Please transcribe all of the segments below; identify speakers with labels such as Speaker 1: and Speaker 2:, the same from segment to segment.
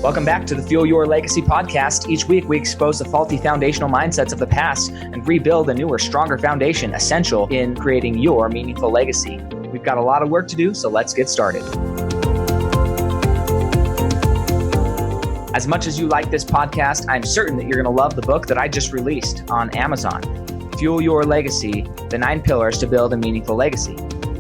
Speaker 1: Welcome back to the Fuel Your Legacy podcast. Each week, we expose the faulty foundational mindsets of the past and rebuild a newer, stronger foundation essential in creating your meaningful legacy. We've got a lot of work to do, so let's get started. As much as you like this podcast, I'm certain that you're going to love the book that I just released on Amazon, Fuel Your Legacy, The 9 Pillars to Build a Meaningful Legacy.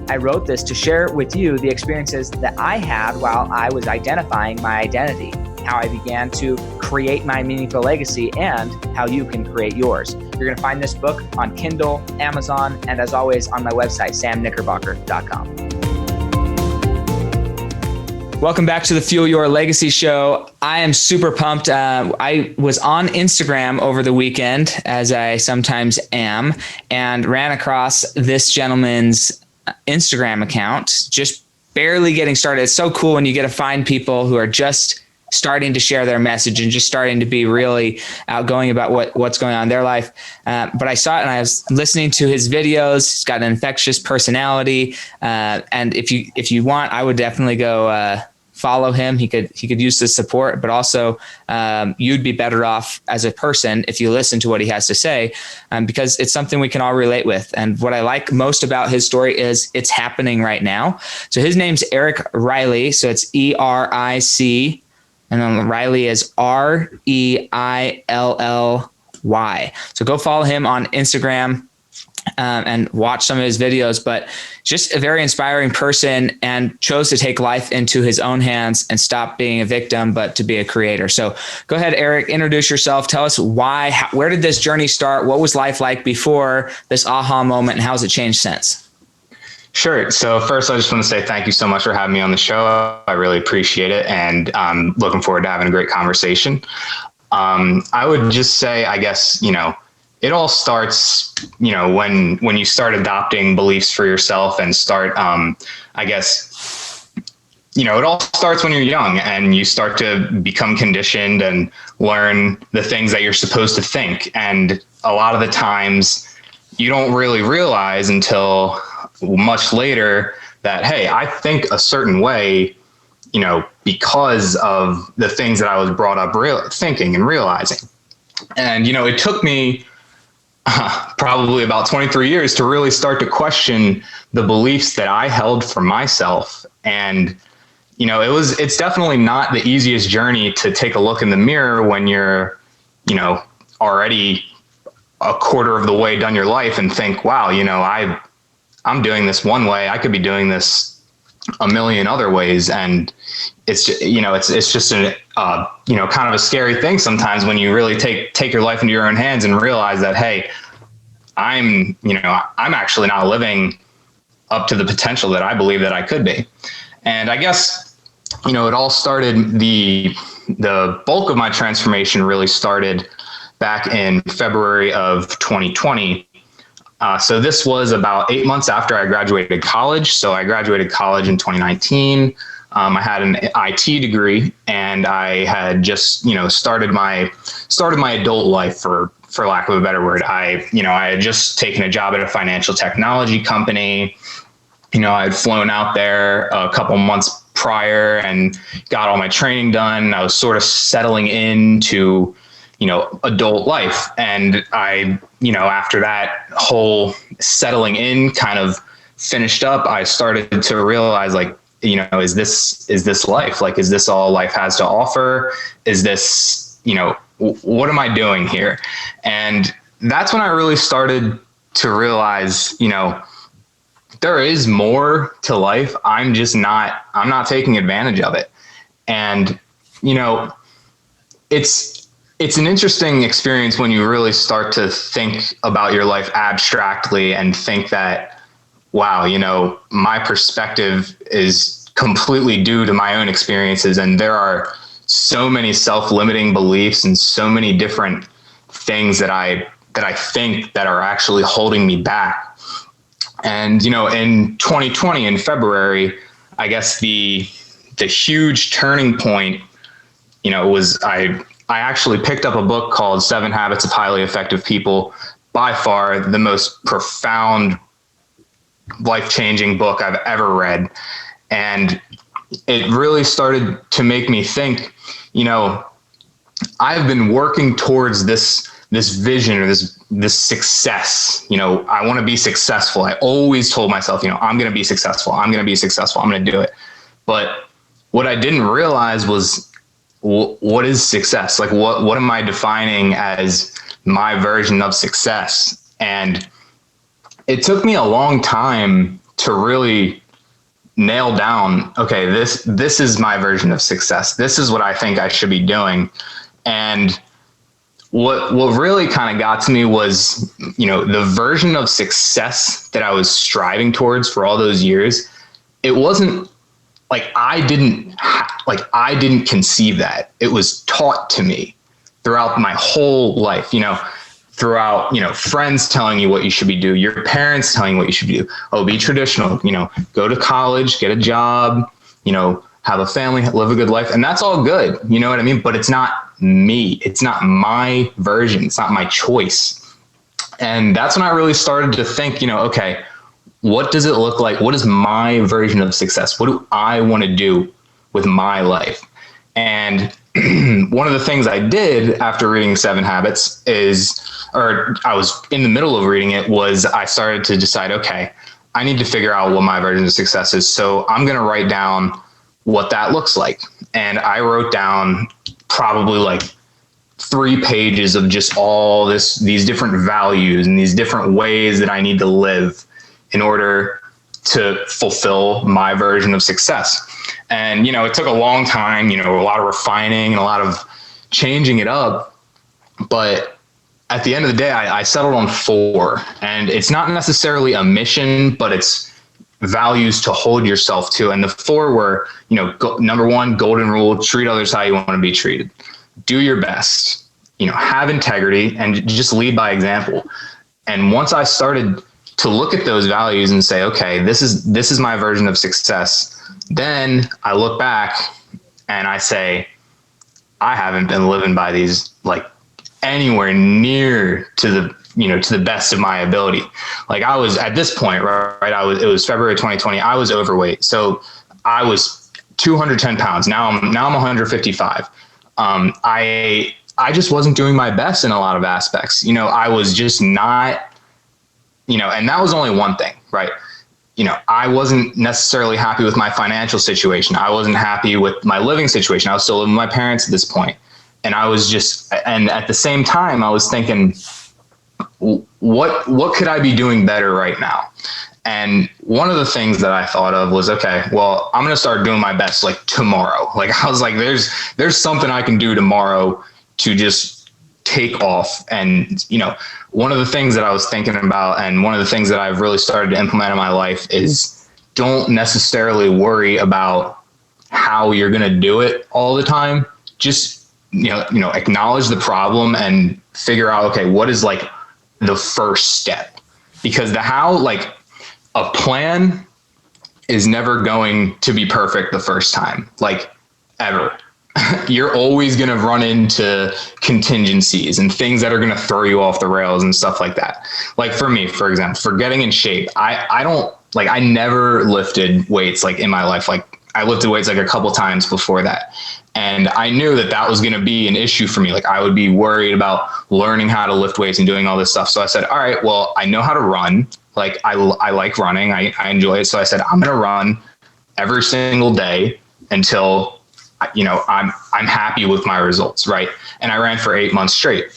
Speaker 1: I wrote this to share with you the experiences that I had while I was identifying my identity, how I began to create my meaningful legacy, and how you can create yours. You're going to find this book on Kindle, Amazon, and as always on my website, samknickerbocker.com. Welcome back to the Fuel Your Legacy show. I am super pumped. I was on Instagram over the weekend, as I sometimes am, and ran across this gentleman's Instagram account, just barely getting started. It's so cool when you get to find people who are just starting to share their message and just starting to be really outgoing about what's going on in their life. But I saw it and I was listening to his videos. He's got an infectious personality. And if you want, I would definitely go follow him. He could use the support, but also you'd be better off as a person if you listen to what he has to say, because it's something we can all relate with. And what I like most about his story is it's happening right now. So his name's Reilly. So it's ERIC. And then Reilly is REILLY. So go follow him on Instagram and watch some of his videos. But just a very inspiring person, and chose to take life into his own hands and stop being a victim, but to be a creator. So go ahead, Eric, introduce yourself. Tell us where did this journey start? What was life like before this aha moment, and how has it changed since?
Speaker 2: Sure. So first, I just want to say thank you so much for having me on the show. I really appreciate it. And I'm looking forward to having a great conversation. I would just say, I guess, it all starts, when you start adopting beliefs for yourself and start, it all starts when you're young and you start to become conditioned and learn the things that you're supposed to think. And a lot of the times you don't really realize until much later that, hey, I think a certain way, because of the things that I was brought up thinking and realizing. And, it took me probably about 23 years to really start to question the beliefs that I held for myself. And, it's definitely not the easiest journey to take a look in the mirror when you're, already a quarter of the way done your life and think, wow, I'm doing this one way. I could be doing this a million other ways. And it's just, it's just a, kind of a scary thing sometimes when you really take your life into your own hands and realize that, hey, I'm actually not living up to the potential that I believe that I could be. And I guess, it all started, the bulk of my transformation really started back in February of 2020. So this was about 8 months after I graduated college. So I graduated college in 2019. I had an IT degree, and I had just, started my adult life, for lack of a better word. I had just taken a job at a financial technology company. I had flown out there a couple months prior and got all my training done. I was sort of settling into adult life. And I, after that whole settling in kind of finished up, I started to realize, like, is this life? Like, is this all life has to offer? Is this, what am I doing here? And that's when I really started to realize, there is more to life. I'm not taking advantage of it. And, it's an interesting experience when you really start to think about your life abstractly and think that, wow, my perspective is completely due to my own experiences. And there are so many self-limiting beliefs and so many different things that I think that are actually holding me back. And, in 2020, in February, I guess the huge turning point, was I actually picked up a book called 7 Habits of Highly Effective People, by far the most profound, life-changing book I've ever read. And, it really started to make me think, I've been working towards this vision or this success. I want to be successful. I always told myself, I'm going to be successful. I'm going to be successful. I'm going to do it. But what I didn't realize was what is success? Like what am I defining as my version of success? And it took me a long time to really nail down, okay, this is my version of success. This is what I think I should be doing. And what really kind of got to me was, the version of success that I was striving towards for all those years. It wasn't like I didn't conceive that. It was taught to me throughout my whole life, throughout, friends telling you what you should be doing, your parents telling you what you should do. Oh, be traditional, go to college, get a job, have a family, live a good life. And that's all good. You know what I mean? But it's not me. It's not my version. It's not my choice. And that's when I really started to think, okay, what does it look like? What is my version of success? What do I want to do with my life? And one of the things I did after reading 7 Habits I was in the middle of reading it, was I started to decide, okay, I need to figure out what my version of success is. So I'm going to write down what that looks like. And I wrote down probably like 3 pages of just all these different values and these different ways that I need to live in order to fulfill my version of success. And, it took a long time, a lot of refining and a lot of changing it up. But at the end of the day, I settled on 4. And it's not necessarily a mission, but it's values to hold yourself to. And the 4 were, number 1, golden rule, treat others how you want to be treated. Do your best, have integrity, and just lead by example. And once I started to look at those values and say, okay, this is my version of success, then I look back and I say, I haven't been living by these like anywhere near to the best of my ability. Like I was at this point, right? It was February 2020. I was overweight. So I was 210 pounds. Now I'm 155. I just wasn't doing my best in a lot of aspects. I was just not, and that was only one thing, right? I wasn't necessarily happy with my financial situation. I wasn't happy with my living situation. I was still living with my parents at this point. And and at the same time, I was thinking, what could I be doing better right now? And one of the things that I thought of was, okay, well, I'm going to start doing my best like tomorrow. Like I was like, there's something I can do tomorrow to just take off. And, one of the things that I was thinking about, and one of the things that I've really started to implement in my life, is don't necessarily worry about how you're going to do it all the time. Just, acknowledge the problem and figure out, okay, what is like the first step? Because the how, like a plan is never going to be perfect the first time, like ever. You're always going to run into contingencies and things that are going to throw you off the rails and stuff like that. Like for me, for example, for getting in shape, I never lifted weights like in my life. Like I lifted weights like a couple times before that. And I knew that was going to be an issue for me. Like I would be worried about learning how to lift weights and doing all this stuff. So I said, all right, well, I know how to run. Like I like running. I enjoy it. So I said, I'm going to run every single day until I'm happy with my results. Right. And I ran for 8 months straight,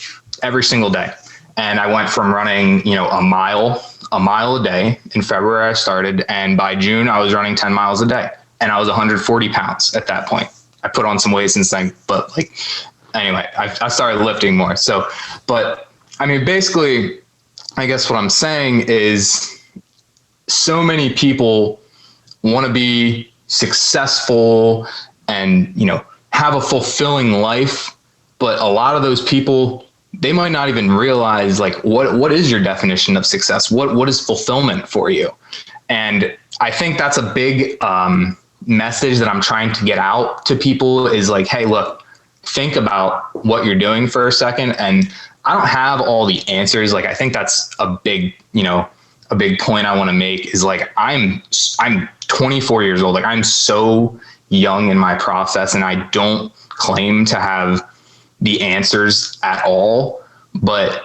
Speaker 2: every single day. And I went from running, a mile a day. In February I started, and by June I was running 10 miles a day, and I was 140 pounds at that point. I put on some weight since then, but anyway, I started lifting more. So, but I mean, basically, I guess what I'm saying is so many people want to be successful and, have a fulfilling life. But a lot of those people, they might not even realize what is your definition of success? What is fulfillment for you? And I think that's a big message that I'm trying to get out to people is like, hey, look, think about what you're doing for a second. And I don't have all the answers. Like, I think that's a big point I want to make is like, I'm 24 years old. Like I'm so young in my process, and I don't claim to have the answers at all, but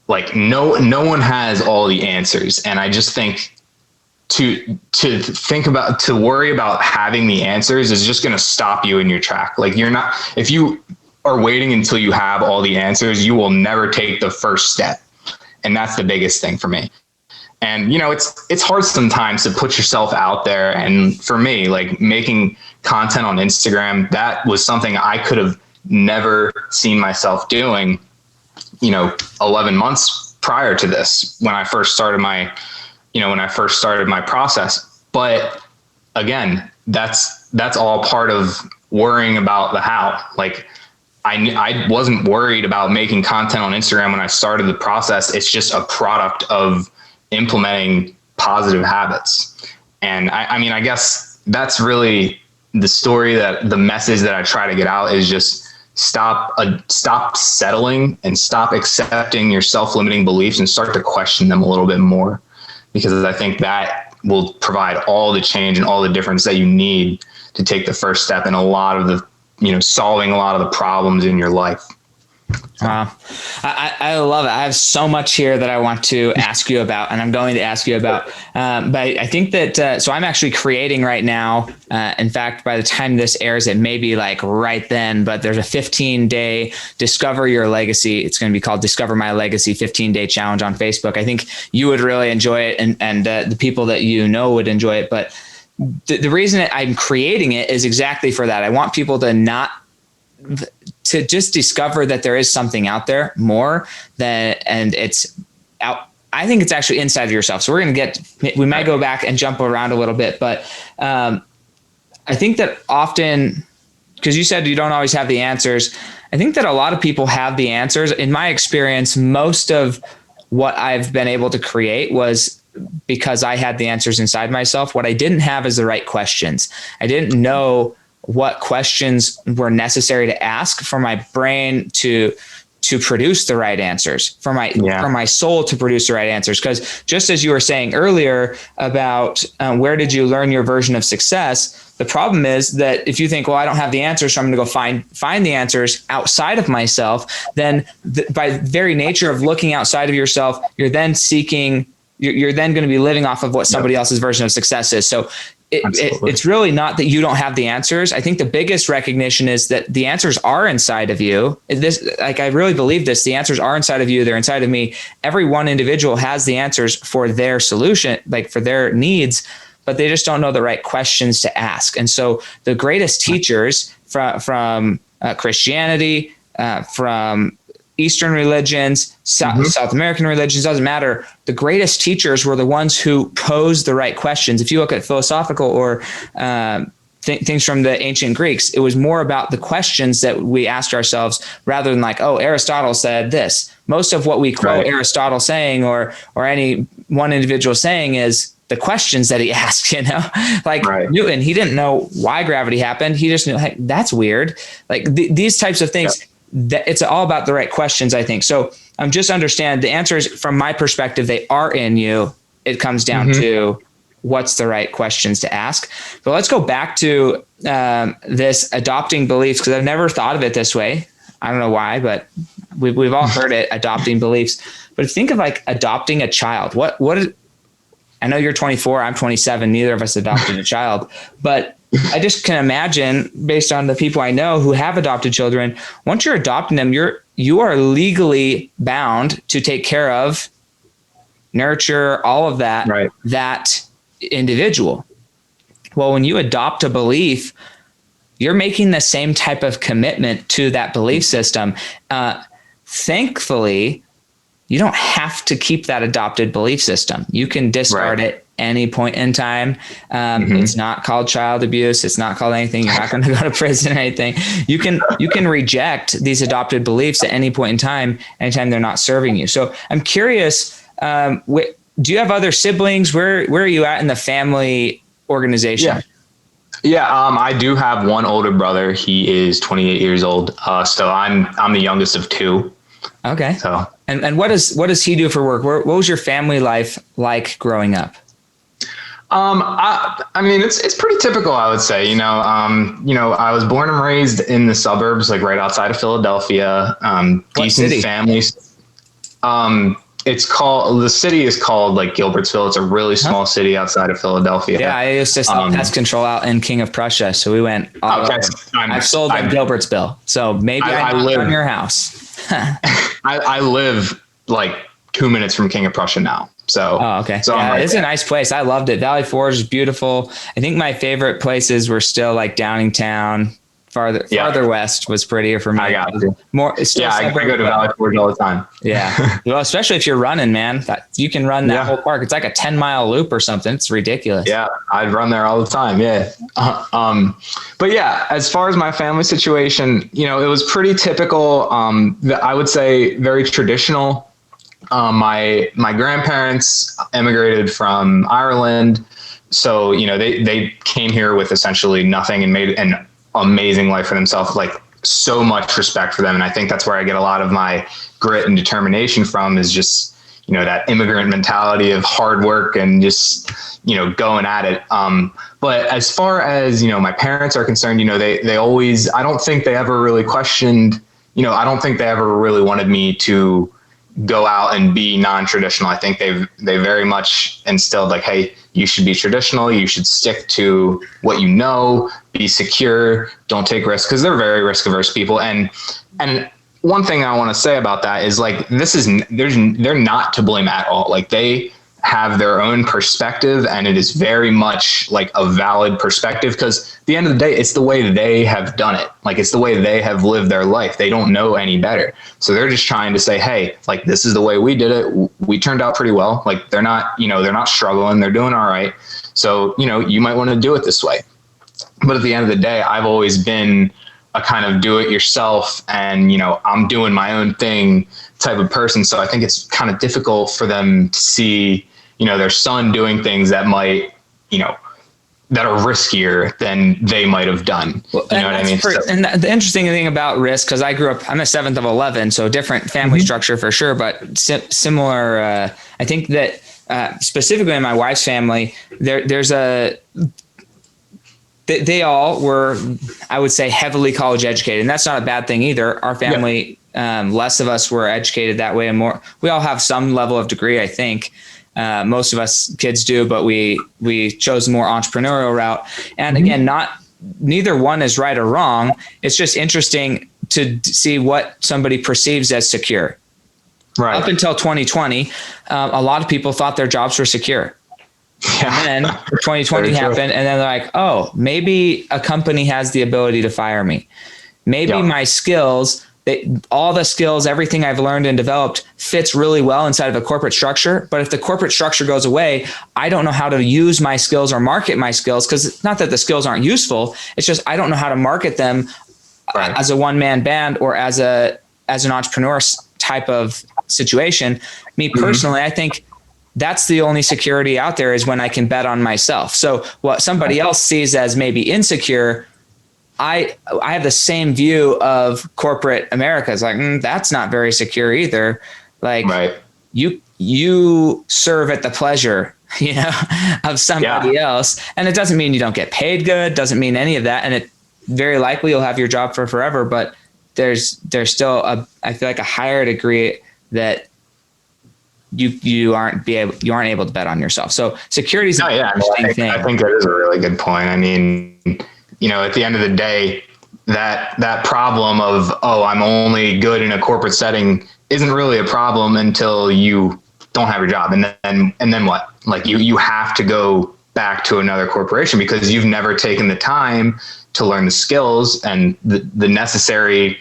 Speaker 2: like no one has all the answers. And I just think to worry about having the answers is just going to stop you in your track. Like if you are waiting until you have all the answers, you will never take the first step. And that's the biggest thing for me. And, it's hard sometimes to put yourself out there. And for me, like making content on Instagram, that was something I could have never seen myself doing, 11 months prior to this, when I first started my process. But again, that's all part of worrying about the how. Like I wasn't worried about making content on Instagram when I started the process. It's just a product of implementing positive habits. And I guess that's really the story, that the message that I try to get out is just stop settling and stop accepting your self-limiting beliefs and start to question them a little bit more, because I think that will provide all the change and all the difference that you need to take the first step in a lot of the, solving a lot of the problems in your life.
Speaker 1: Wow. I love it. I have so much here that I want to ask you about, and I'm going to ask you about. But I think that, so I'm actually creating right now. In fact, by the time this airs, it may be like right then, but there's a 15-day Discover Your Legacy. It's going to be called Discover My Legacy 15-day challenge on Facebook. I think you would really enjoy it, and the people that would enjoy it. But the reason that I'm creating it is exactly for that. I want people to just discover that there is something out there more than, and it's out. I think it's actually inside of yourself. So we might go back and jump around a little bit, but I think that often, because you said you don't always have the answers, I think that a lot of people have the answers. In my experience, most of what I've been able to create was because I had the answers inside myself. What I didn't have is the right questions. I didn't know what questions were necessary to ask for my brain to produce the right answers, for my soul to produce the right answers. Because just as you were saying earlier about where did you learn your version of success, the problem is that if you think, well, I don't have the answers, so I'm going to go find the answers outside of myself, then by very nature of looking outside of yourself, you're then going to be living off of what somebody else's version of success is. So it's really not that you don't have the answers. I think the biggest recognition is that the answers are inside of you. I really believe this. The answers are inside of you. They're inside of me. Every one individual has the answers for their solution, like for their needs, but they just don't know the right questions to ask. And so the greatest teachers from Christianity, from Eastern religions, South American religions, doesn't matter. The greatest teachers were the ones who posed the right questions. If you look at philosophical or things from the ancient Greeks, it was more about the questions that we asked ourselves rather than like, oh, Aristotle said this. Most of what we quote Aristotle saying or any one individual saying is the questions that he asked, like Newton, he didn't know why gravity happened. He just knew, hey, that's weird. Like these types of things. Yep. That it's all about the right questions, I think. So just understand the answers from my perspective, they are in you. It comes down to what's the right questions to ask. But let's go back to this adopting beliefs, because I've never thought of it this way. I don't know why, but we've all heard it, adopting beliefs. But think of like adopting a child. I know you're 24, I'm 27. Neither of us adopted a child, but I just can imagine, based on the people I know who have adopted children, once you're adopting them, you are legally bound to take care of, nurture, all of that, that individual. Well, when you adopt a belief, you're making the same type of commitment to that belief system. Thankfully, you don't have to keep that adopted belief system. You can discard it any point in time. It's not called child abuse. It's not called anything. You're not going to go to prison or anything. You can reject these adopted beliefs at any point in time, anytime they're not serving you. So I'm curious, do you have other siblings? Where are you at in the family organization?
Speaker 2: Yeah. I do have one older brother. He is 28 years old. So I'm the youngest of two.
Speaker 1: Okay.
Speaker 2: So,
Speaker 1: and what does he do for work? What was your family life like growing up?
Speaker 2: I mean, it's pretty typical, I would say. I was born and raised in the suburbs, like right outside of Philadelphia. Decent
Speaker 1: city?
Speaker 2: families. The city is called like Gilbertsville. It's a really small city outside of Philadelphia.
Speaker 1: Yeah, I used to sell pest control out in King of Prussia, so we went all over. I've sold in Gilbertsville, so maybe I live on your house.
Speaker 2: I live like 2 minutes from King of Prussia now. So,
Speaker 1: okay.
Speaker 2: So
Speaker 1: yeah, it's a nice place. I loved it. Valley Forge is beautiful. I think my favorite places were still like Downingtown. Farther west was prettier for me.
Speaker 2: I got you. I go to Valley Forge all the time.
Speaker 1: Yeah. Well, especially if you're running, man, you can run that whole park. It's like a 10-mile loop or something. It's ridiculous.
Speaker 2: Yeah. I'd run there all the time. Yeah. But yeah, as far as my family situation, it was pretty typical. I would say very traditional. My grandparents immigrated from Ireland. So, they came here with essentially nothing and made an amazing life for themselves, like so much respect for them. And I think that's where I get a lot of my grit and determination from, is just, that immigrant mentality of hard work and just, going at it. But as far as, my parents are concerned, they always, I don't think they ever really questioned, I don't think they ever really wanted me to go out and be non-traditional. I think they very much instilled like, hey, you should be traditional. You should stick to what you know, be secure, don't take risks, because they're very risk averse people. And one thing I want to say about that is like, they're not to blame at all. Like they have their own perspective, and it is very much like a valid perspective, because at the end of the day, it's the way they have done it. Like it's the way they have lived their life. They don't know any better. So they're just trying to say, hey, like this is the way we did it. We turned out pretty well. Like they're not struggling. They're doing all right. So, you might want to do it this way. But at the end of the day, I've always been a kind of do it yourself and, I'm doing my own thing type of person. So I think it's kind of difficult for them to see, their son doing things that might, that are riskier than they might have done. You know what I mean?
Speaker 1: And the interesting thing about risk, because I'm a 7th of 11, so different family structure for sure, but similar. I think that specifically in my wife's family, they all were, I would say, heavily college educated, and that's not a bad thing either. Our family, less of us were educated that way, and more. We all have some level of degree, I think. Most of us kids do, but we chose a more entrepreneurial route. And again, neither one is right or wrong. It's just interesting to see what somebody perceives as secure. Right. Up until 2020, a lot of people thought their jobs were secure. Yeah. And then 2020 happened, and then they're like, oh, maybe a company has the ability to fire me. Maybe my skills, all the skills, everything I've learned and developed fits really well inside of a corporate structure. But if the corporate structure goes away, I don't know how to use my skills or market my skills, because it's not that the skills aren't useful. It's just I don't know how to market them as a one-man band or as an entrepreneur type of situation. Me personally, I think that's the only security out there, is when I can bet on myself. So what somebody else sees as maybe insecure, I have the same view of corporate America. It's like, that's not very secure either. Like you serve at the pleasure, of somebody else. And it doesn't mean you don't get paid good. Doesn't mean any of that. And it very likely you'll have your job for forever, but there's still I feel like a higher degree that you aren't able to bet on yourself. So security is an interesting thing.
Speaker 2: I think that is a really good point. I mean, at the end of the day, that problem of, I'm only good in a corporate setting isn't really a problem until you don't have your job. And then what? Like you have to go back to another corporation because you've never taken the time to learn the skills and the necessary,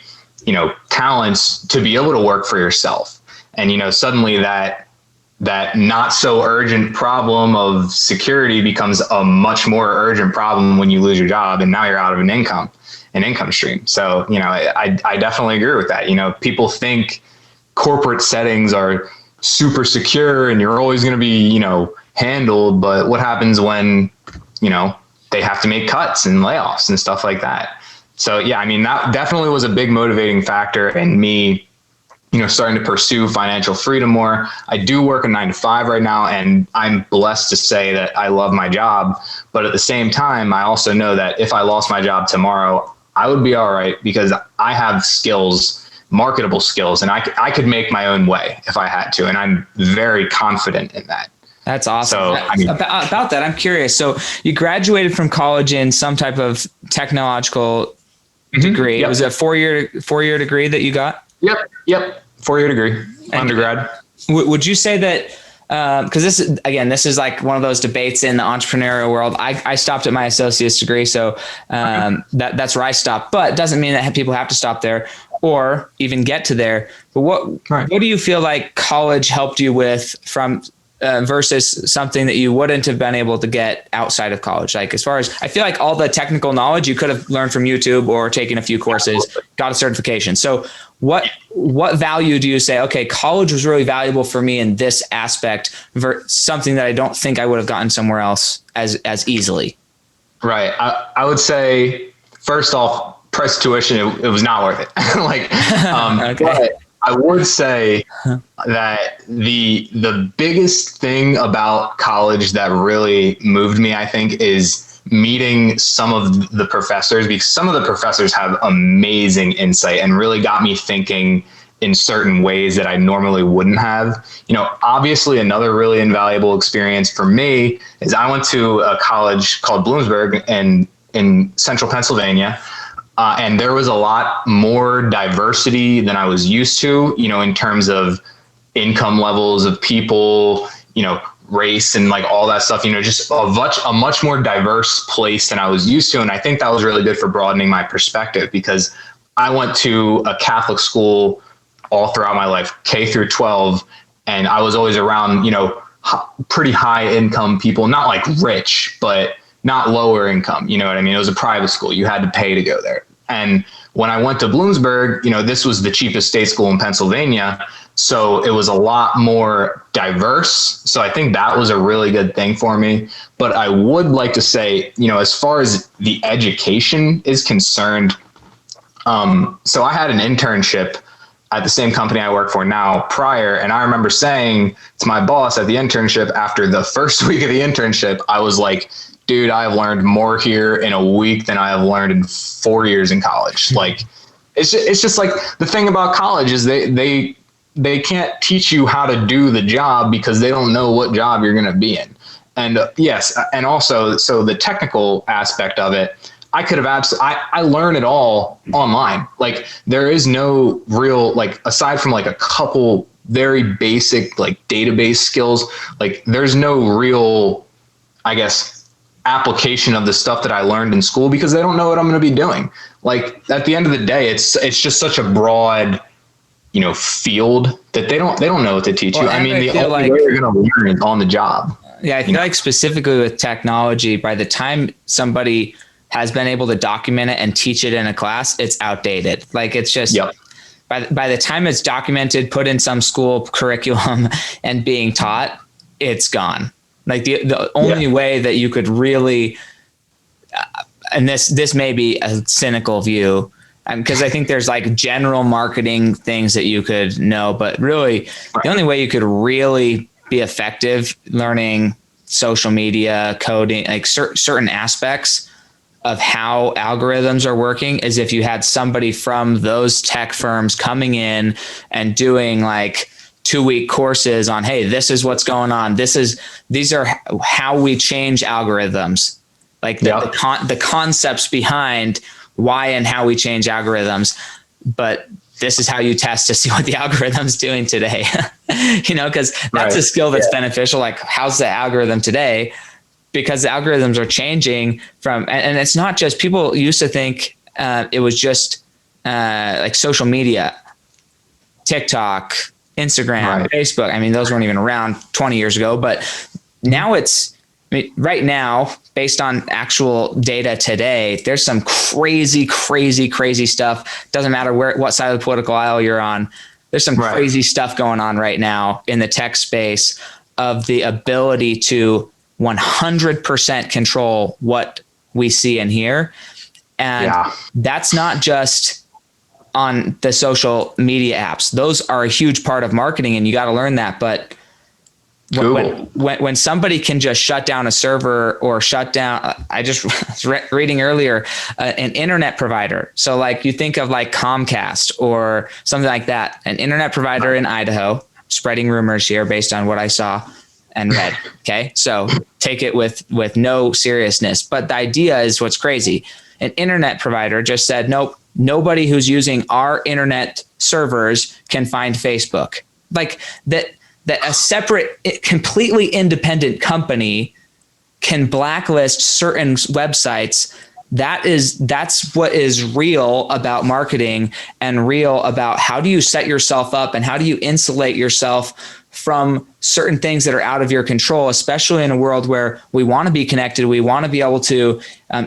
Speaker 2: talents to be able to work for yourself. And, suddenly that not so urgent problem of security becomes a much more urgent problem when you lose your job and now you're out of an income stream. So, I definitely agree with that. People think corporate settings are super secure and you're always going to be, handled. But what happens when, they have to make cuts and layoffs and stuff like that? So, yeah, I mean, that definitely was a big motivating factor in me, starting to pursue financial freedom more. I do work a 9 to 5 right now, and I'm blessed to say that I love my job. But at the same time, I also know that if I lost my job tomorrow, I would be all right because I have skills, marketable skills, and I could make my own way if I had to. And I'm very confident in that.
Speaker 1: That's awesome.
Speaker 2: So,
Speaker 1: about that, I'm curious. So you graduated from college in some type of technological degree.
Speaker 2: Yep.
Speaker 1: Was it a four-year degree that you got?
Speaker 2: Yep. 4-year degree, undergrad.
Speaker 1: Would you say that, because this is like one of those debates in the entrepreneurial world. I stopped at my associate's degree, so that's where I stopped. But it doesn't mean that people have to stop there or even get to there. But what do you feel like college helped you with from versus something that you wouldn't have been able to get outside of college? Like, as far as, I feel like all the technical knowledge you could have learned from YouTube or taken a few courses, got a certification. So what value do you say, okay, college was really valuable for me in this aspect, something that I don't think I would have gotten somewhere else as easily?
Speaker 2: Right. I would say, first off, price tuition, it was not worth it. Okay. But I would say that the biggest thing about college that really moved me, I think, is meeting some of the professors, because some of the professors have amazing insight and really got me thinking in certain ways that I normally wouldn't have. Obviously another really invaluable experience for me is I went to a college called Bloomsburg in central Pennsylvania. And there was a lot more diversity than I was used to, in terms of income levels of people, race and like all that stuff, just a much more diverse place than I was used to. And I think that was really good for broadening my perspective, because I went to a Catholic school all throughout my life, K through 12. And I was always around, pretty high income people, not like rich, but not lower income. You know what I mean? It was a private school. You had to pay to go there. And when I went to Bloomsburg, this was the cheapest state school in Pennsylvania. So it was a lot more diverse. So I think that was a really good thing for me. But I would like to say, as far as the education is concerned, so I had an internship at the same company I work for now prior. And I remember saying to my boss at the internship, after the first week of the internship, I was like, dude, I have learned more here in a week than I have learned in 4 years in college. Like, it's just like, the thing about college is they can't teach you how to do the job because they don't know what job you're going to be in. And yes. And also, so the technical aspect of it, I could have I learned it all online. Like, there is no real, like, aside from like a couple very basic, like, database skills, like, there's no real, I guess, application of the stuff that I learned in school, because they don't know what I'm going to be doing. Like, at the end of the day, it's just such a broad, field that they don't know what to teach you. I mean, the only way you're going to learn is on the job.
Speaker 1: Yeah. I feel like specifically with technology, by the time somebody has been able to document it and teach it in a class, it's outdated. Like, it's just, by the time it's documented, put in some school curriculum and being taught, it's gone. Like, the only way that you could really, and this may be a cynical view, because I think there's like general marketing things that you could know, but really the only way you could really be effective learning social media, coding, like certain aspects of how algorithms are working, is if you had somebody from those tech firms coming in and doing like 2-week courses on, hey, this is what's going on. These are how we change algorithms, like the concepts behind why and how we change algorithms. But this is how you test to see what the algorithm's doing today, because that's a skill that's beneficial. Like, how's the algorithm today? Because the algorithms are changing and it's not just, people used to think it was just like social media, TikTok, Instagram, Facebook. I mean, those weren't even around 20 years ago, but now right now, based on actual data today, there's some crazy stuff. Doesn't matter what side of the political aisle you're on. There's some crazy stuff going on right now in the tech space of the ability to 100% control what we see and hear. And that's not just on the social media apps. Those are a huge part of marketing, and you got to learn that. But when somebody can just shut down a server or shut down, I just was reading earlier, an internet provider. So like you think of like Comcast or something like that, an internet provider in Idaho, spreading rumors here based on what I saw and read. Okay. So take it with no seriousness, but the idea is what's crazy. An internet provider just said, nope, nobody who's using our internet servers can find Facebook. Like that a separate, completely independent company can blacklist certain websites. That's what is real about marketing and real about how do you set yourself up and how do you insulate yourself from certain things that are out of your control, especially in a world where we want to be connected. We want to be able to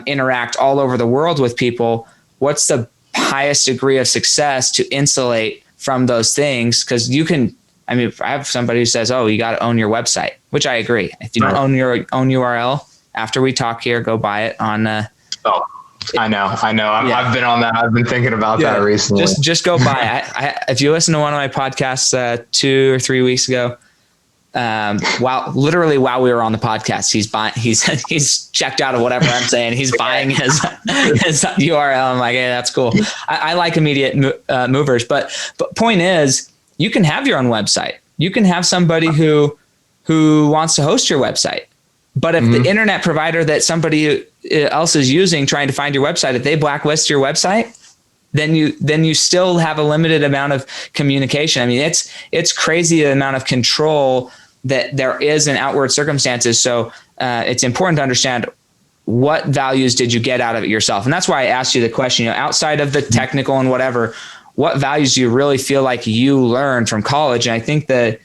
Speaker 1: interact all over the world with people. What's the highest degree of success to insulate from those things? Because you can, I mean, if I have somebody who says, oh, you got to own your website, which I agree. If you don't own your own URL, after we talk here, go buy it on.
Speaker 2: I know. I've been on that. I've been thinking about that recently.
Speaker 1: Just go buy it. If you listen to one of my podcasts 2 or 3 weeks ago, while we were on the podcast, he's checked out of whatever I'm saying. He's buying his URL. I'm like, hey, that's cool. I like immediate movers, but point is, you can have your own website. You can have somebody who wants to host your website. But if the internet provider that somebody else is using trying to find your website, if they blacklist your website, then you still have a limited amount of communication. I mean, it's crazy the amount of control that there is in outward circumstances. So it's important to understand what values did you get out of it yourself. And that's why I asked you the question, outside of the technical and whatever, what values do you really feel like you learned from college? And I think that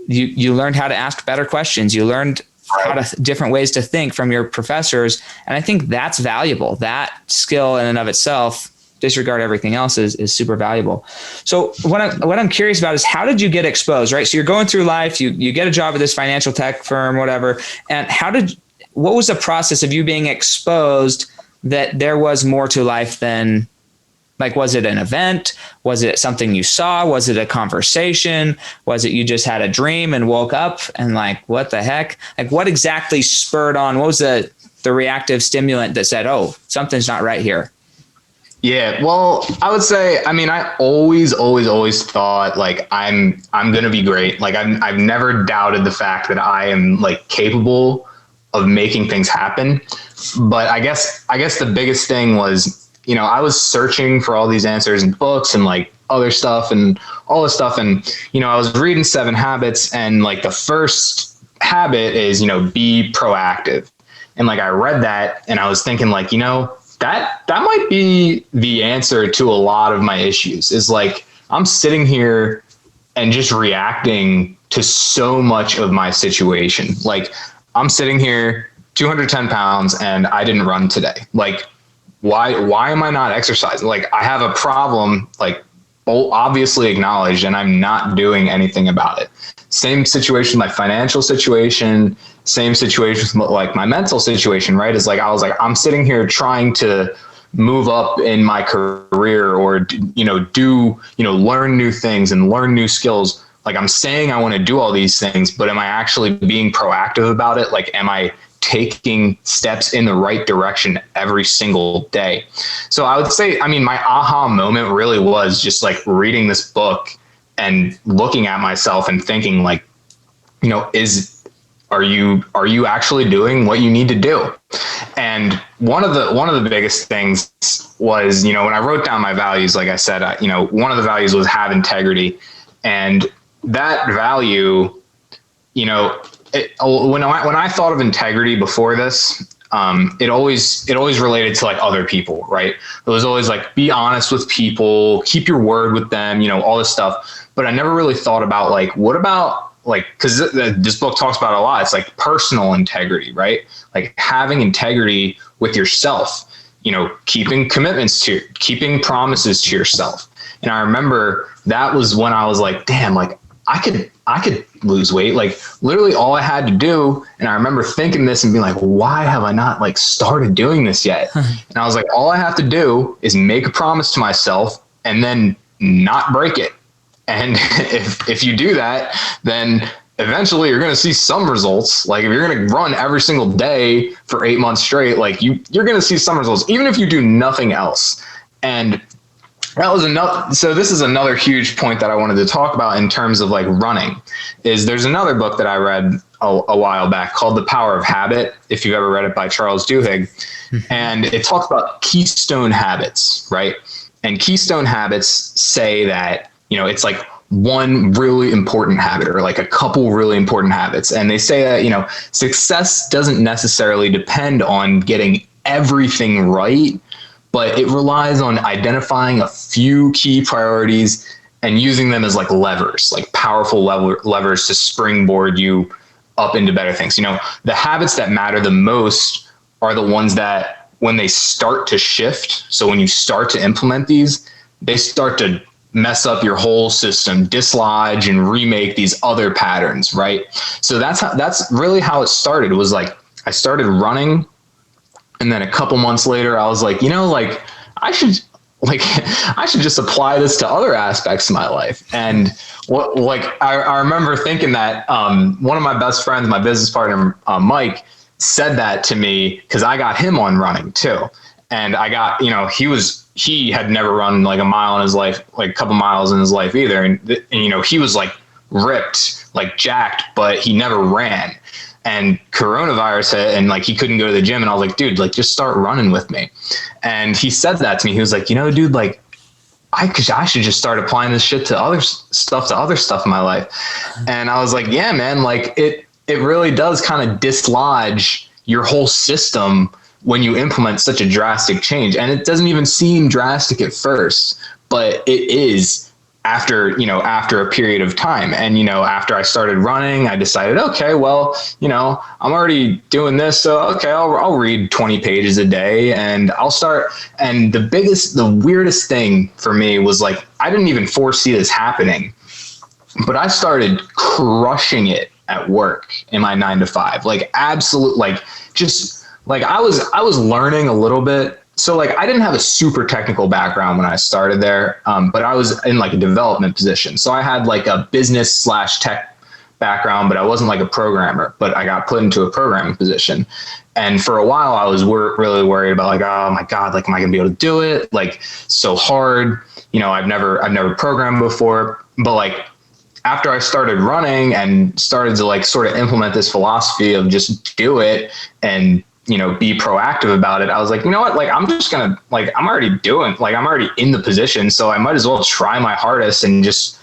Speaker 1: you learned how to ask better questions. You learned different ways to think from your professors. And I think that's valuable. That skill in and of itself, disregard everything else, is super valuable. So what I'm curious about is, how did you get exposed, right? So you're going through life, you get a job at this financial tech firm, whatever. And what was the process of you being exposed that there was more to life than, like, was it an event? Was it something you saw? Was it a conversation? Was it you just had a dream and woke up and like, what the heck? Like, what exactly spurred on? What was the reactive stimulant that said, oh, something's not right here?
Speaker 2: Yeah, well, I would say, I mean, I always thought like I'm going to be great. Like I've never doubted the fact that I am like capable of making things happen. But I guess the biggest thing was, I was searching for all these answers in books and like other stuff and all this stuff. And, I was reading 7 Habits, and like the first habit is, be proactive. And like, I read that and I was thinking like, that might be the answer to a lot of my issues, is like, I'm sitting here and just reacting to so much of my situation. Like, I'm sitting here 210 pounds and I didn't run today. Like, why am I not exercising? Like, I have a problem, like obviously acknowledged, and I'm not doing anything about it. Same situation, my financial situation, same situation with like my mental situation, right? Is like, I was like, I'm sitting here trying to move up in my career or, learn new things and learn new skills. Like, I'm saying I want to do all these things, but am I actually being proactive about it? Like, am I taking steps in the right direction every single day? So I would say, I mean, my aha moment really was just like reading this book and looking at myself and thinking like, are you actually doing what you need to do? And one of the biggest things was, when I wrote down my values, like I said, one of the values was have integrity. And that value, when I thought of integrity before this, it always related to like other people, right? It was always like, be honest with people, keep your word with them, all this stuff. But I never really thought about like, what about like, because this book talks about it a lot. It's like personal integrity, right? Like having integrity with yourself, keeping keeping promises to yourself. And I remember that was when I was like, damn, like I could lose weight. Like literally all I had to do. And I remember thinking this and being like, why have I not like started doing this yet? And I was like, all I have to do is make a promise to myself and then not break it. And if you do that, then eventually you're going to see some results. Like if you're going to run every single day for 8 months straight, like you're going to see some results, even if you do nothing else. And that was enough. So this is another huge point that I wanted to talk about in terms of like running is there's another book that I read a while back called The Power of Habit. If you've ever read it by Charles Duhigg, and it talks about keystone habits, right? And keystone habits say that, it's like one really important habit or like a couple really important habits. And they say that, success doesn't necessarily depend on getting everything right, but it relies on identifying a few key priorities and using them as like levers, like powerful levers to springboard you up into better things. The habits that matter the most are the ones that when they start to shift, so when you start to implement these, they start to mess up your whole system, dislodge and remake these other patterns, right? So that's really how it started. It was like I started running, and then a couple months later, I was like, I should just apply this to other aspects of my life. And I remember thinking that one of my best friends, my business partner, Mike, said that to me because I got him on running too. And I got, he had never run like a mile in his life, like a couple miles in his life either. And he was like ripped, like jacked, but he never ran. And coronavirus hit and like he couldn't go to the gym. And I was like, dude, like just start running with me. And he said that to me. He was like, dude, like I should just start applying this shit to other stuff in my life. And I was like, yeah, man, like it really does kind of dislodge your whole system when you implement such a drastic change. And it doesn't even seem drastic at first, but it is after a period of time. And, after I started running, I decided, okay, well, I'm already doing this. So, okay, I'll read 20 pages a day and I'll start. And the weirdest thing for me was like, I didn't even foresee this happening, but I started crushing it at work in my 9 to 5, like absolute, like just like I was learning a little bit. So like I didn't have a super technical background when I started there, but I was in like a development position. So I had like a business/tech background, but I wasn't like a programmer, but I got put into a programming position. And for a while I was really worried about like, oh my God, like, am I gonna be able to do it? Like so hard, I've never programmed before, but like after I started running and started to like sort of implement this philosophy of just do it and be proactive about it, I was like, you know what, like I'm just gonna, like I'm already in the position, so I might as well try my hardest and just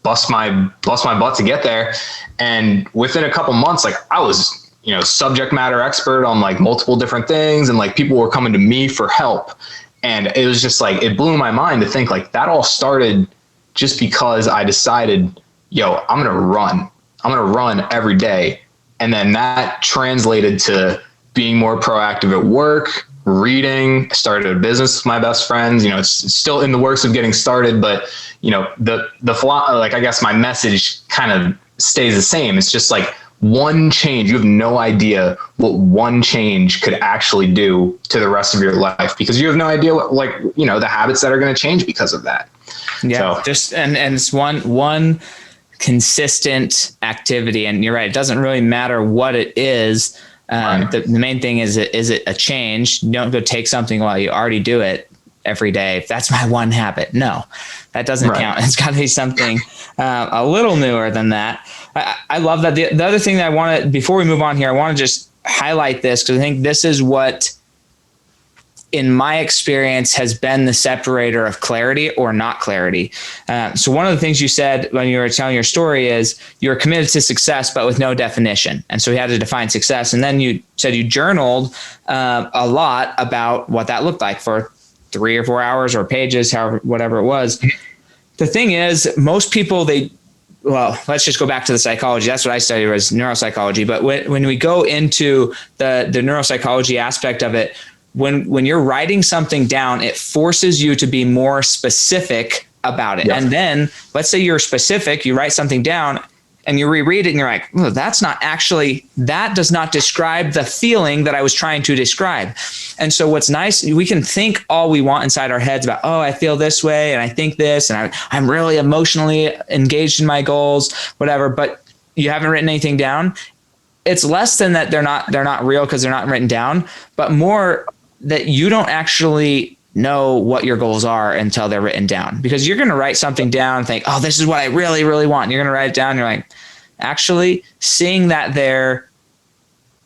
Speaker 2: bust my butt to get there. And within a couple months, like I was subject matter expert on like multiple different things, and like people were coming to me for help. And it was just like, it blew my mind to think like that all started just because I decided, I'm gonna run every day. And then that translated to being more proactive at work, reading, started a business with my best friends. It's still in the works of getting started, but like I guess my message kind of stays the same. It's just like one change. You have no idea what one change could actually do to the rest of your life, because you have no idea what, like, the habits that are going to change because of that.
Speaker 1: Yeah. So, and it's one consistent activity. And you're right. It doesn't really matter what it is. Right. The main thing is it a change? You don't go take something while you already do it every day. That's my one habit. No, that doesn't count. It's got to be something a little newer than that. I love that. The other thing that I want to, before we move on here, I want to just highlight this because I think this is what, in my experience, has been the separator of clarity or not clarity. So one of the things you said when you were telling your story is you were committed to success, but with no definition. And so you had to define success. And then you said you journaled a lot about what that looked like for 3 or 4 hours or pages, whatever it was. The thing is, most people, let's just go back to the psychology. That's what I studied, was neuropsychology. But when we go into the neuropsychology aspect of it, when you're writing something down, it forces you to be more specific about it. Yep. And then let's say you're specific, you write something down, and you reread it and you're like, oh, that does not describe the feeling that I was trying to describe. And so what's nice, we can think all we want inside our heads about, oh, I feel this way and I think this, and I'm really emotionally engaged in my goals, whatever, but you haven't written anything down. It's less than that they're not real because they're not written down, but more that you don't actually know what your goals are until they're written down, because you're going to write something down and think, oh, this is what I really, really want. And you're going to write it down. And you're like, actually seeing that there,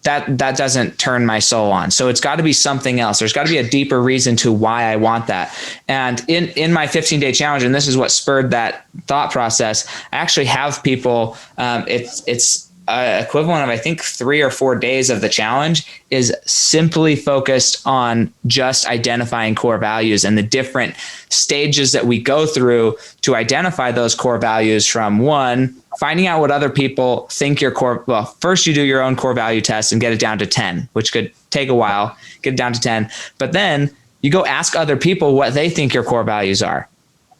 Speaker 1: that doesn't turn my soul on. So it's got to be something else. There's got to be a deeper reason to why I want that. And in my 15-day challenge, and this is what spurred that thought process, I actually have people, it's equivalent of, I think, 3 or 4 days of the challenge is simply focused on just identifying core values and the different stages that we go through to identify those core values. From one, finding out what other people think your core, well, first you do your own core value test and get it down to 10, which could take a while, get it down to 10. But then you go ask other people what they think your core values are.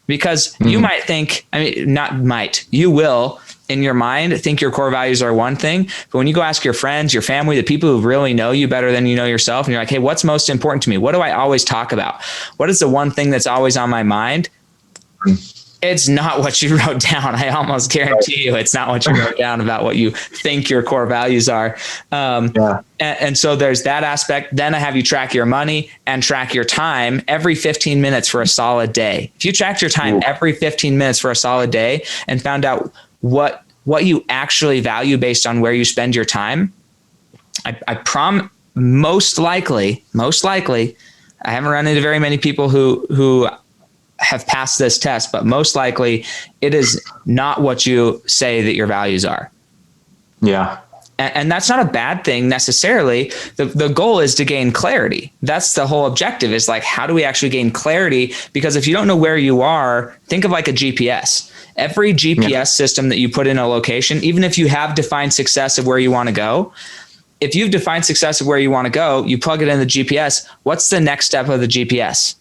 Speaker 1: Because you might think, you will in your mind think your core values are one thing, but when you go ask your friends, your family, the people who really know you better than you know yourself, and you're like, hey, what's most important to me? What do I always talk about? What is the one thing that's always on my mind? It's not what you wrote down. I almost guarantee you it's not what you wrote down about what you think your core values are. And so there's that aspect. Then I have you track your money and track your time every 15 minutes for a solid day. If you tracked your time every 15 minutes for a solid day and found out what you actually value based on where you spend your time, I promise, most likely, I haven't run into very many people who have passed this test, but most likely it is not what you say that your values are.
Speaker 2: Yeah.
Speaker 1: And that's not a bad thing necessarily. The goal is to gain clarity. That's the whole objective, is like, how do we actually gain clarity? Because if you don't know where you are, think of like a GPS. Every GPS system that you put in a location, even if you have defined success of where you want to go, if you've defined success of where you want to go, you plug it in the GPS. What's the next step of the GPS?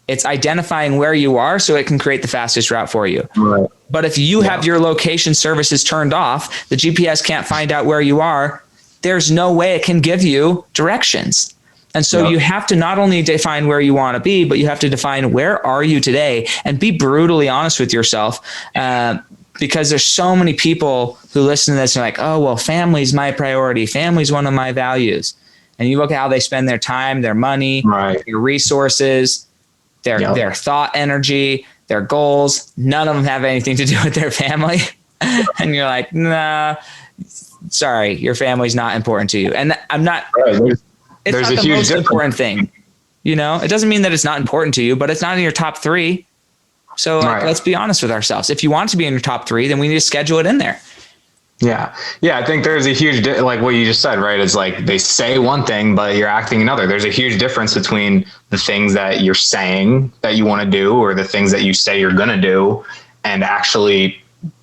Speaker 1: It's identifying where you are so it can create the fastest route for you. Right. But if you have your location services turned off, the GPS can't find out where you are. There's no way it can give you directions. And so you have to not only define where you want to be, but you have to define where are you today, and be brutally honest with yourself. Because there's so many people who listen to this and are like, oh, well, family's my priority. Family's one of my values. And you look at how they spend their time, their money, their resources, their thought energy, their goals. None of them have anything to do with their family. And you're like, nah, sorry, your family's not important to you. And I'm not, it's not the most important thing. You know, it doesn't mean that it's not important to you, but it's not in your top 3. So let's be honest with ourselves. If you want to be in your top 3, then we need to schedule it in there.
Speaker 2: Yeah. Yeah. I think there's a huge, like what you just said, right? It's like they say one thing, but you're acting another. There's a huge difference between the things that you're saying that you want to do, or the things that you say you're going to do, and actually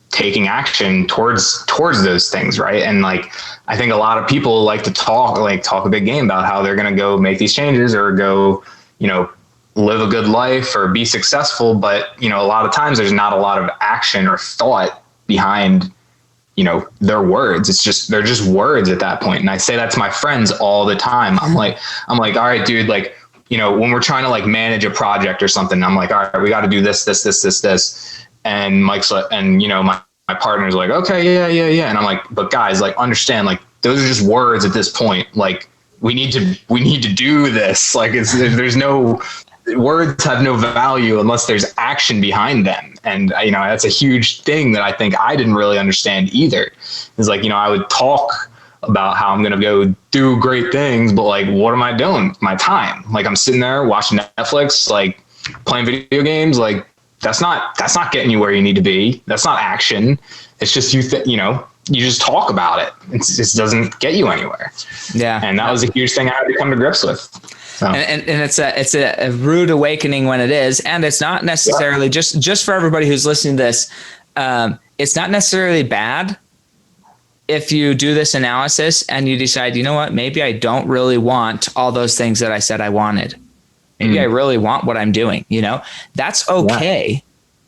Speaker 2: taking action towards those things. Right. And like, I think a lot of people like to talk a big game about how they're going to go make these changes or go, live a good life or be successful. But, a lot of times there's not a lot of action or thought behind their words. They're just words at that point. And I say that to my friends all the time. I'm like, all right, dude, like, when we're trying to like manage a project or something, I'm like, all right, we got to do this. And Mike's like, and my partner's like, okay, yeah. And I'm like, but guys, like, understand, like, those are just words at this point. Like, we need to do this. Like, there's no, words have no value unless there's action behind them. And, that's a huge thing that I think I didn't really understand either. It's like, I would talk about how I'm going to go do great things, but like, what am I doing with my time? Like, I'm sitting there watching Netflix, like playing video games. Like, that's not getting you where you need to be. That's not action. It's just, you just talk about it. It just doesn't get you anywhere. Yeah. And that was a huge thing I had to come to grips with. So.
Speaker 1: And it's a rude awakening when it is. And it's not necessarily just for everybody who's listening to this. It's not necessarily bad if you do this analysis and you decide, you know what, maybe I don't really want all those things that I said I wanted. Maybe I really want what I'm doing. That's okay. Yeah.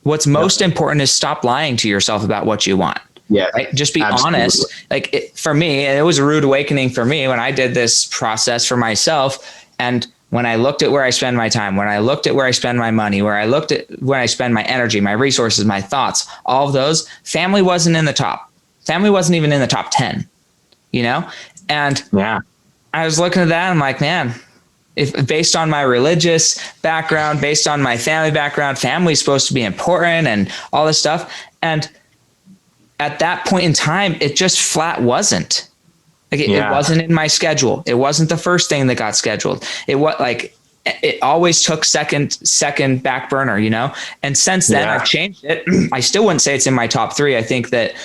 Speaker 1: What's most important is stop lying to yourself about what you want.
Speaker 2: Yeah.
Speaker 1: Right? Just be
Speaker 2: Absolutely.
Speaker 1: honest. Like for me, it was a rude awakening for me when I did this process for myself. And when I looked at where I spend my time, when I looked at where I spend my money, where I looked at where I spend my energy, my resources, my thoughts, all of those, family wasn't in the top. Family wasn't even in the top 10, And
Speaker 2: Yeah.
Speaker 1: I was looking at that. I'm like, man, if based on my religious background, based on my family background, family's supposed to be important and all this stuff. And at that point in time, it just flat wasn't. Like it wasn't in my schedule. It wasn't the first thing that got scheduled. It always took second back burner, And since then I've changed it. I still wouldn't say it's in my top 3. I think that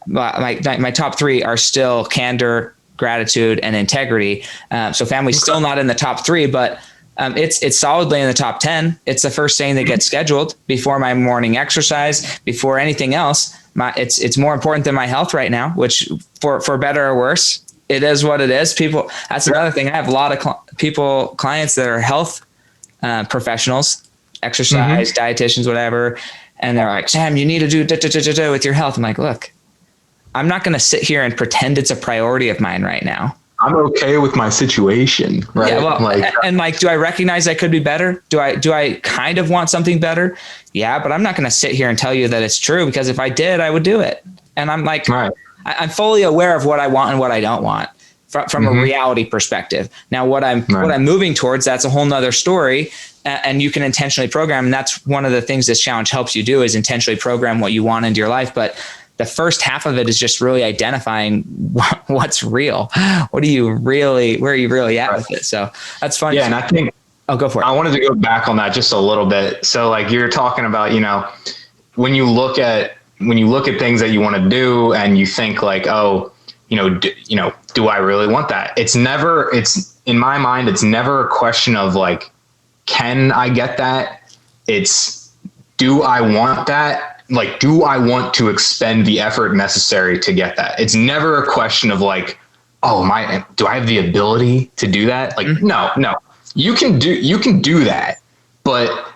Speaker 1: my top 3 are still candor, gratitude, and integrity. So family's still not in the top 3, but it's solidly in the top 10. It's the first thing that gets scheduled before my morning exercise, before anything else. It's more important than my health right now, which for better or worse, it is what it is. People, that's another thing. I have a lot of clients that are health professionals, exercise, dietitians, whatever. And they're like, Sam, you need to do with your health. I'm like, look, I'm not going to sit here and pretend it's a priority of mine right now.
Speaker 3: I'm okay with my situation, right?
Speaker 1: Yeah, well, do I recognize I could be better? Do I kind of want something better? Yeah, but I'm not going to sit here and tell you that it's true, because if I did, I would do it. And I'm like, I'm fully aware of what I want and what I don't want from a reality perspective. Now, what I'm moving towards, that's a whole nother story. And you can intentionally program. And that's one of the things this challenge helps you do, is intentionally program what you want into your life. But the first half of it is just really identifying what's real. Where are you really at with it? So that's fun.
Speaker 2: Yeah. And I think,
Speaker 1: go for it.
Speaker 2: I wanted to go back on that just a little bit. So like you're talking about, when you look at things that you want to do and you think like, oh, do I really want that? It's in my mind, it's never a question of like, can I get that? It's, do I want that? Like, do I want to expend the effort necessary to get that? It's never a question of like, oh, do I have the ability to do that? Like, no, you can do that, but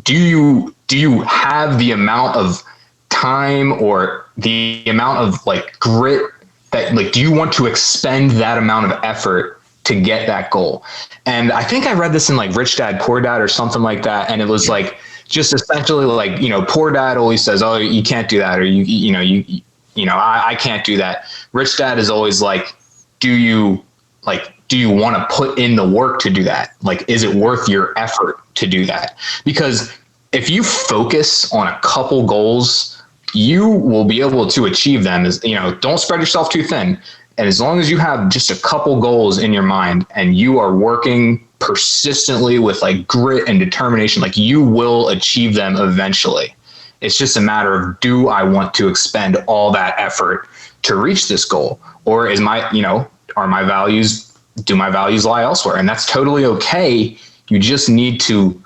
Speaker 2: do you have the amount of time or the amount of like grit that like, do you want to expend that amount of effort to get that goal? And I think I read this in like Rich Dad, Poor Dad or something like that. And it was like, just essentially like, Poor Dad always says, oh, you can't do that. Or I can't do that. Rich Dad is always like, do you want to put in the work to do that? Like, is it worth your effort to do that? Because if you focus on a couple goals, you will be able to achieve them. Don't spread yourself too thin. And as long as you have just a couple goals in your mind and you are working persistently with like grit and determination, like you will achieve them eventually. It's just a matter of, do I want to expend all that effort to reach this goal? Or do my values lie elsewhere? And that's totally okay. You just need to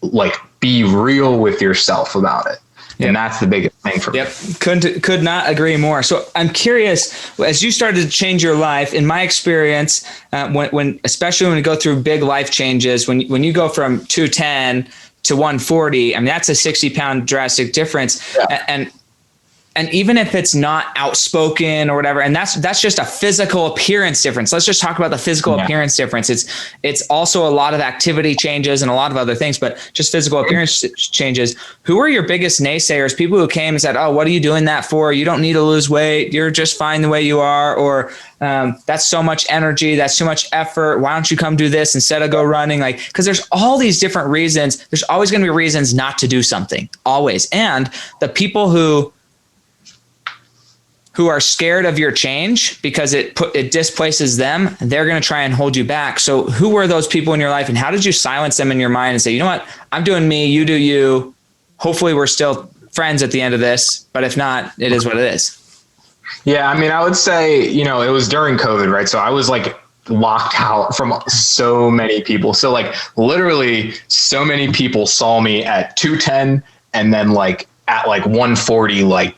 Speaker 2: like be real with yourself about it. And that's the biggest thing for me.
Speaker 1: Could not agree more. So I'm curious, as you started to change your life, in my experience, especially when you go through big life changes, when you go from 210 to 140, I mean, that's a 60-pound drastic difference. Yeah. And even if it's not outspoken or whatever, and that's just a physical appearance difference. Let's just talk about the physical appearance difference. It's also a lot of activity changes and a lot of other things, but just physical appearance changes. Who are your biggest naysayers? People who came and said, oh, what are you doing that for? You don't need to lose weight. You're just fine the way you are. Or that's so much energy. That's too much effort. Why don't you come do this instead of go running? Like, because there's all these different reasons. There's always going to be reasons not to do something, always. And the people who are scared of your change because it displaces them, they're going to try and hold you back. So who were those people in your life, and how did you silence them in your mind and say, you know what, I'm doing me, you do you. Hopefully we're still friends at the end of this, but if not, it is what it is.
Speaker 2: Yeah. I mean, I would say, it was during COVID, right? So I was like locked out from so many people. So like literally so many people saw me at 210 and then like at like 140, like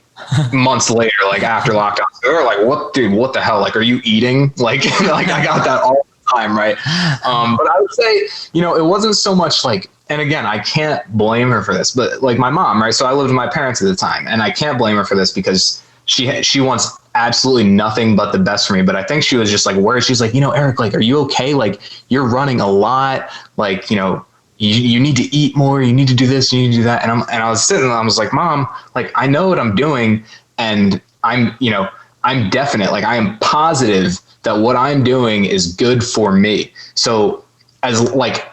Speaker 2: months later, like after lockdown. So they were like, what the hell? Like, are you eating? Like I got that all the time. Right. But I would say, it wasn't so much like, and again, I can't blame her for this, but like my mom, right? So I lived with my parents at the time, and I can't blame her for this because she wants absolutely nothing but the best for me. But I think she was just like worried. She's like, Eric, like, are you okay? Like, you're running a lot. Like, you need to eat more. You need to do this. You need to do that. And I was sitting there, I was like, Mom, like, I know what I'm doing. And I'm definite. Like, I am positive that what I'm doing is good for me. So as like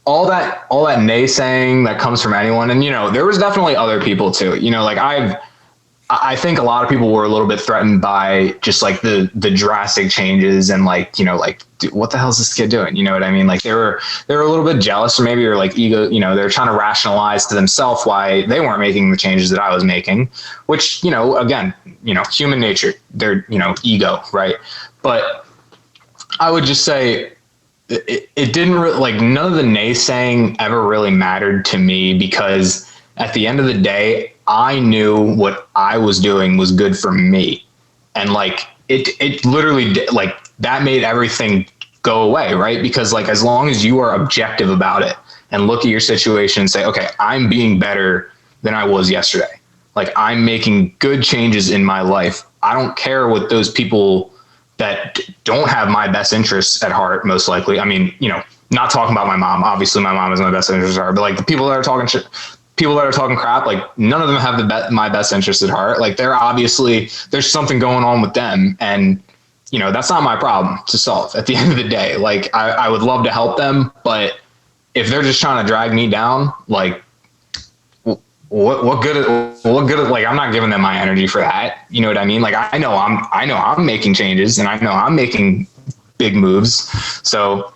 Speaker 2: all that naysaying that comes from anyone, and, there was definitely other people too, like I think a lot of people were a little bit threatened by just like the drastic changes and like, dude, what the hell is this kid doing? You know what I mean? Like they were a little bit jealous, or maybe or like ego, they're trying to rationalize to themselves why they weren't making the changes that I was making, which, again, human nature, they're, ego. Right. But I would just say it didn't really, like, none of the naysaying ever really mattered to me, because at the end of the day, I knew what I was doing was good for me. And like, it literally, like, that made everything go away. Right. Because like, as long as you are objective about it and look at your situation and say, okay, I'm being better than I was yesterday. Like, I'm making good changes in my life. I don't care what those people that don't have my best interests at heart, most likely. I mean, not talking about my mom, obviously my mom is my best interests at heart, but like the people that are talking shit, people that are talking crap, like none of them have my best interests at heart. Like they're obviously, there's something going on with them. And, that's not my problem to solve at the end of the day. Like I would love to help them, but if they're just trying to drag me down, like what good, like, I'm not giving them my energy for that. You know what I mean? Like, I know I'm making changes, and I know I'm making big moves. So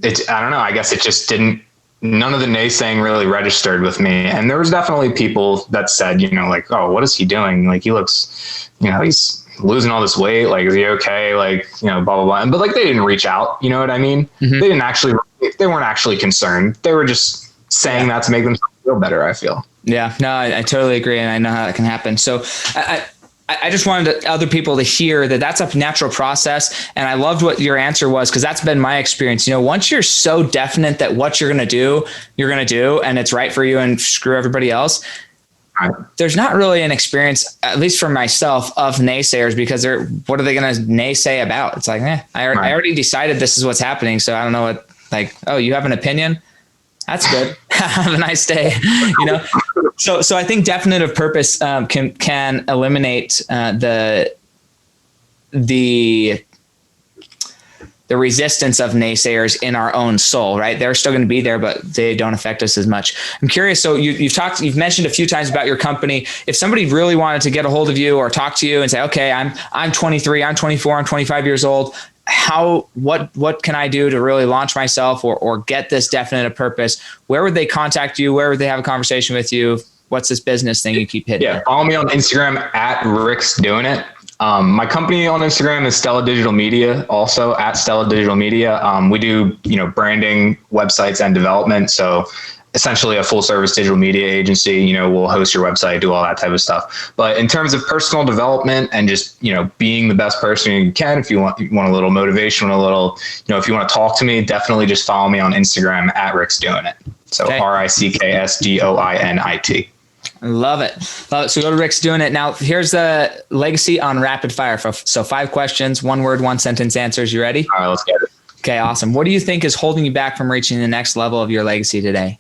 Speaker 2: I don't know, I guess it just didn't, none of the naysaying really registered with me. And there was definitely people that said, like, oh, what is he doing? Like, he looks, he's losing all this weight. Like, is he okay? Like, blah, blah, blah. But like, they didn't reach out, you know what I mean? Mm-hmm. They weren't actually concerned. They were just saying that to make themselves feel better, I feel.
Speaker 1: Yeah, no, I totally agree. And I know how that can happen. So I just wanted other people to hear that that's a natural process. And I loved what your answer was, because that's been my experience. Once you're so definite that what you're going to do, and it's right for you, and screw everybody else, there's not really an experience, at least for myself, of naysayers, because what are they going to naysay about? It's like, I already decided this is what's happening. So I don't know what, like, oh, you have an opinion? That's good. Have a nice day. So I think definitive purpose can eliminate the resistance of naysayers in our own soul, right? They're still going to be there, but they don't affect us as much. I'm curious. So you've mentioned a few times about your company. If somebody really wanted to get a hold of you or talk to you and say, okay, I'm 23, I'm 24, I'm 25 years old. What can I do to really launch myself or get this definite purpose? Where would they contact you? Where would they have a conversation with you? What's this business thing you keep hitting?
Speaker 2: Yeah. Follow me on Instagram at Rick's Doing It. My company on Instagram is Stella Digital Media, also at Stella Digital Media. We do, branding, websites, and development. So essentially a full service digital media agency. We'll host your website, do all that type of stuff. But in terms of personal development and just, being the best person you can, if you want a little motivation, a little, if you want to talk to me, definitely just follow me on Instagram at Rick's Doing It. So okay. RICKSDOINIT.
Speaker 1: Love it. So go to Rick's Doing It. Now here's the legacy on rapid fire. So 5 questions, 1 word, 1 sentence answers. You ready?
Speaker 2: All right, let's get it.
Speaker 1: Okay, awesome. What do you think is holding you back from reaching the next level of your legacy today?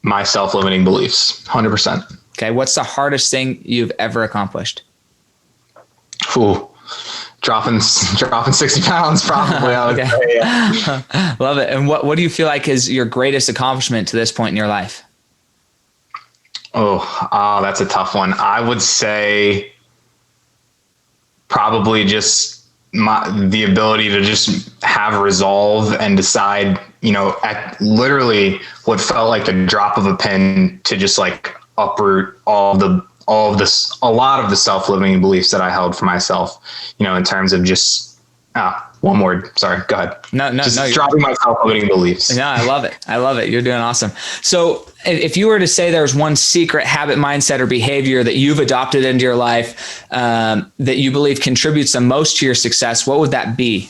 Speaker 2: My self-limiting beliefs, 100%.
Speaker 1: Okay. What's the hardest thing you've ever accomplished?
Speaker 2: Ooh, dropping 60 pounds, probably. I would say, yeah.
Speaker 1: Love it. And what do you feel like is your greatest accomplishment to this point in your life?
Speaker 2: Oh, that's a tough one. I would say probably just the ability to just have resolve and decide, at literally what felt like the drop of a pin to just like uproot a lot of the self-limiting beliefs that I held for myself, in terms of just, one word. Sorry, go ahead.
Speaker 1: No.
Speaker 2: Dropping my self-limiting beliefs.
Speaker 1: No, I love it. You're doing awesome. So if you were to say there's one secret habit, mindset, or behavior that you've adopted into your life that you believe contributes the most to your success, what would that be?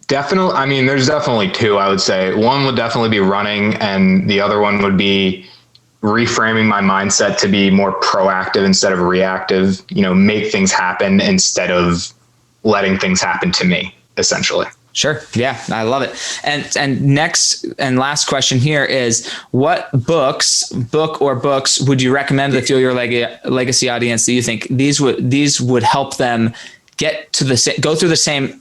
Speaker 2: Definitely. I mean, there's definitely 2, I would say. One would definitely be running, and the other one would be reframing my mindset to be more proactive instead of reactive, make things happen instead of letting things happen to me, essentially.
Speaker 1: Sure. Yeah, I love it. And next and last question here is, what book or books would you recommend to the Fuel Your Legacy audience that you think these would help them go through the same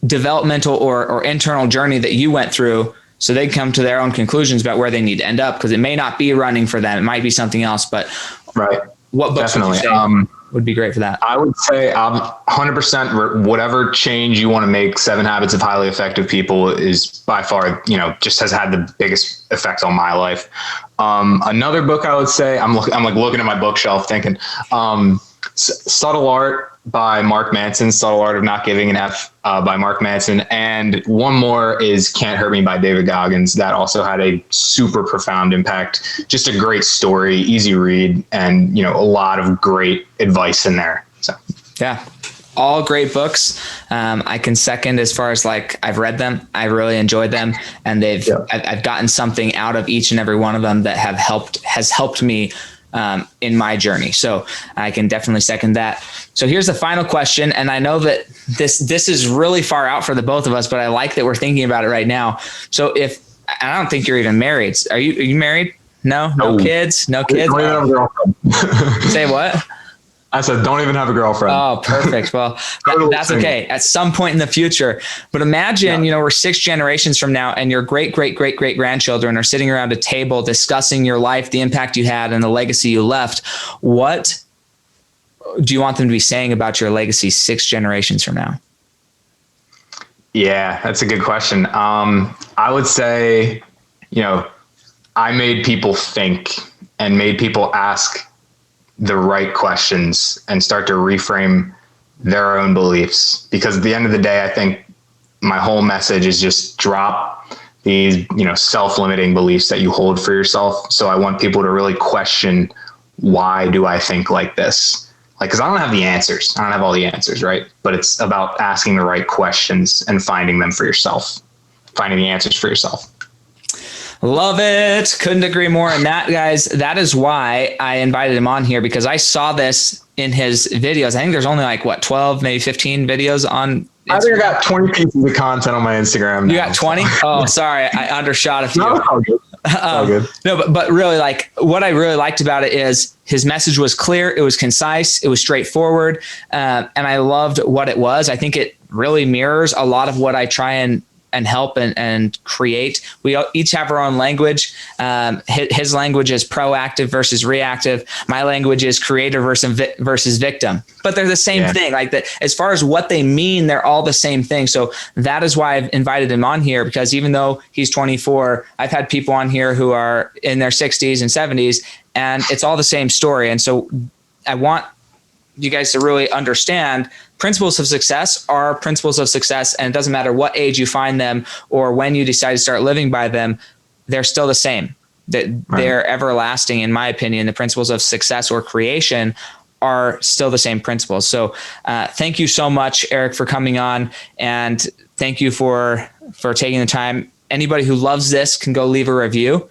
Speaker 1: developmental or internal journey that you went through, so they come to their own conclusions about where they need to end up? Because it may not be running for them. It might be something else, but
Speaker 2: right.
Speaker 1: What books
Speaker 2: Definitely.
Speaker 1: would you say would be great for that?
Speaker 2: I would say 100% whatever change you want to make. 7 Habits of Highly Effective People is by far, just has had the biggest effect on my life. Another book I would say, I'm like looking at my bookshelf thinking, Subtle Art by Mark Manson, Subtle Art of Not Giving an F by Mark Manson. And one more is Can't Hurt Me by David Goggins. That also had a super profound impact. Just a great story, easy read, and, a lot of great advice in there. So,
Speaker 1: yeah, all great books. I can second as far as I've read them. I really enjoyed them, and I've gotten something out of each and every one of them that has helped me in my journey. So I can definitely second that. So here's the final question. And I know that this is really far out for the both of us, but I like that we're thinking about it right now. So I don't think you're even married. Are you married? No kids? No kids?
Speaker 3: Don't even have a girlfriend.
Speaker 1: Say what?
Speaker 3: I said, don't even have a girlfriend.
Speaker 1: Oh, perfect. Well, that's okay. At some point in the future. But imagine, we're 6 generations from now, and your great grandchildren are sitting around a table discussing your life, the impact you had, and the legacy you left. What do you want them to be saying about your legacy 6 generations from now?
Speaker 2: Yeah, that's a good question. I would say, I made people think and made people ask the right questions and start to reframe their own beliefs. Because at the end of the day, I think my whole message is just drop these, self-limiting beliefs that you hold for yourself. So I want people to really question, why do I think like this? Because I don't have the answers. I don't have all the answers, right? But it's about asking the right questions and finding them for yourself, finding the answers for yourself.
Speaker 1: Love it. Couldn't agree more. And that, guys, that is why I invited him on here, because I saw this in his videos. I think there's only 12, maybe 15 videos on Instagram.
Speaker 3: I think I got 20 pieces of content on my Instagram now.
Speaker 1: You got 20? Oh, sorry. I undershot a few.
Speaker 3: No, it's all good. All good.
Speaker 1: No, but really, what I really liked about it is his message was clear. It was concise. It was straightforward. And I loved what it was. I think it really mirrors a lot of what I try and help and create. We each have our own language. His language is proactive versus reactive. My language is creator versus victim. But they're the same thing. As far as what they mean, they're all the same thing. So that is why I've invited him on here, because even though he's 24, I've had people on here who are in their 60s and 70s, and it's all the same story. And so I want you guys to really understand principles of success are principles of success. And it doesn't matter what age you find them or when you decide to start living by them, they're still the same. They're everlasting. In my opinion, the principles of success or creation are still the same principles. So thank you so much, Eric, for coming on, and thank you for taking the time. Anybody who loves this can go leave a review.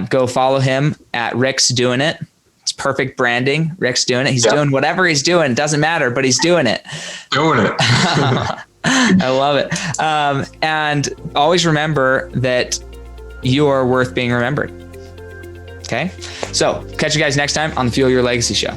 Speaker 1: Go follow him at Rick's Doing It. It's perfect branding. Rick's doing it. He's doing whatever he's doing. Doesn't matter, but he's doing it. I love it. And always remember that you are worth being remembered. Okay. So catch you guys next time on the Fuel Your Legacy Show.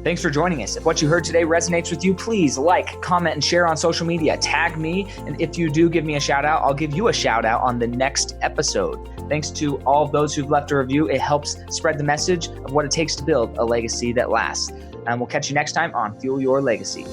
Speaker 1: Thanks for joining us. If what you heard today resonates with you, please like, comment, and share on social media. Tag me. And if you do give me a shout out, I'll give you a shout out on the next episode. Thanks to all of those who've left a review. It helps spread the message of what it takes to build a legacy that lasts. And we'll catch you next time on Fuel Your Legacy.